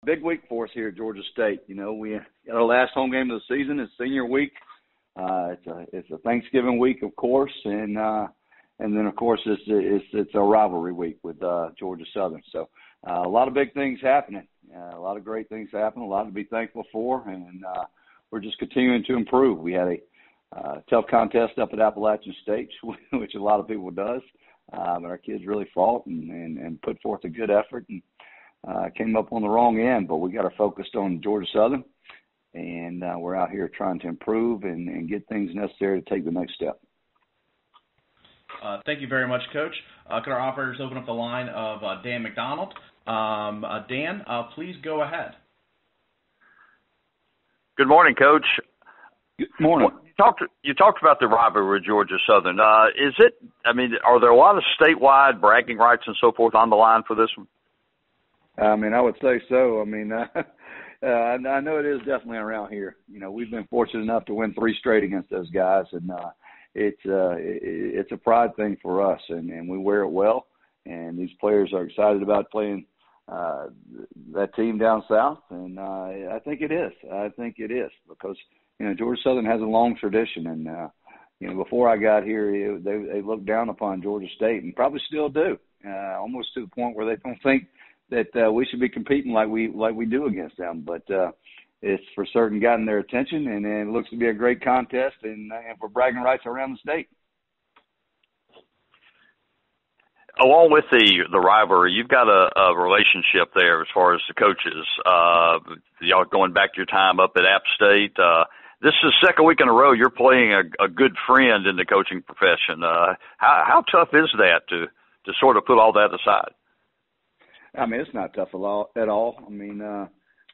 Big week for us here at Georgia State. You know, we our last home game of the season is senior week. It's a Thanksgiving week, of course, and then of course it's a rivalry week with Georgia Southern. So a lot of big things happening, a lot of great things happening, a lot to be thankful for, and we're just continuing to improve. We had a tough contest up at Appalachian State, which a lot of people does, but our kids really fought and put forth a good effort and came up on the wrong end, but we got our focused on Georgia Southern, and we're out here trying to improve and get things necessary to take the next step. Thank you very much, Coach. Could our operators open up the line of Dan McDonald? Dan, please go ahead. Good morning, Coach. Good morning. You talked about the rivalry with Georgia Southern. Are there a lot of statewide bragging rights and so forth on the line for this one? I mean, I would say so. I mean, I know it is definitely around here. You know, we've been fortunate enough to win 3 straight against those guys, and it's a pride thing for us, and we wear it well. And these players are excited about playing that team down south, and I think it is. I think it is because, you know, Georgia Southern has a long tradition, and you know, before I got here, they looked down upon Georgia State, and probably still do, almost to the point where they don't think that we should be competing like we do against them. But it's for certain gotten their attention, and it looks to be a great contest and for bragging rights around the state. Along with the rivalry, you've got a relationship there as far as the coaches. Y'all going back to your time up at App State. This is the second week in a row you're playing a good friend in the coaching profession. How tough is that to sort of put all that aside? I mean, it's not tough at all. I mean,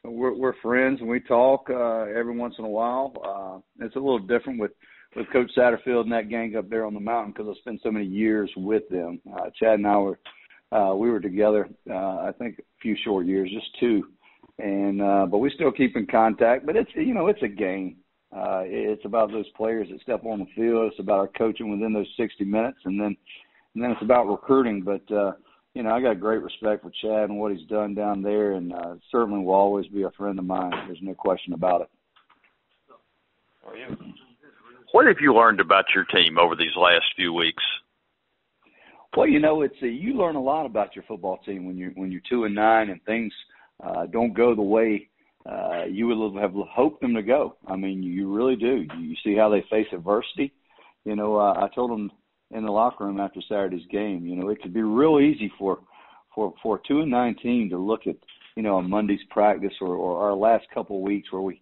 we're friends and we talk every once in a while. It's a little different with Coach Satterfield and that gang up there on the mountain because I spent so many years with them. Chad and I we were together, I think a few short years, just 2, and but we still keep in contact. But it's a game. It's about those players that step on the field. It's about our coaching within those 60 minutes, and then it's about recruiting. But I got great respect for Chad and what he's done down there, and certainly will always be a friend of mine. There's no question about it. What have you learned about your team over these last few weeks? Well, you learn a lot about your football team when you're 2-9 and things don't go the way you would have hoped them to go. I mean, you really do. You see how they face adversity. I told them in the locker room after Saturday's game, it could be real easy for a 2-9 team to look at, a Monday's practice or our last couple of weeks where we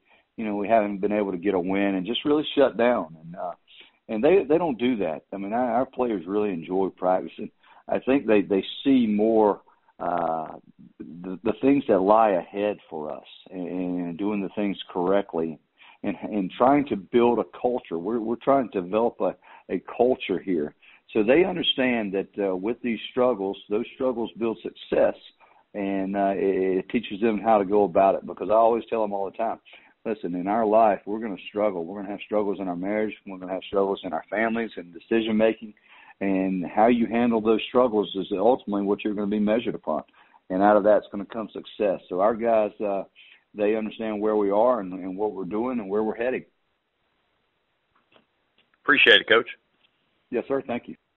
haven't been able to get a win and just really shut down. And they don't do that. I mean, our players really enjoy practicing. I think they see more the things that lie ahead for us and doing the things correctly and trying to build a culture. We're trying to develop a culture here. So they understand that with these struggles, those struggles build success, and it teaches them how to go about it. Because I always tell them all the time, listen, in our life, we're going to struggle. We're going to have struggles in our marriage. We're going to have struggles in our families and decision-making. And how you handle those struggles is ultimately what you're going to be measured upon. And out of that's going to come success. So our guys, they understand where we are and what we're doing and where we're heading. Appreciate it, Coach. Yes, sir. Thank you.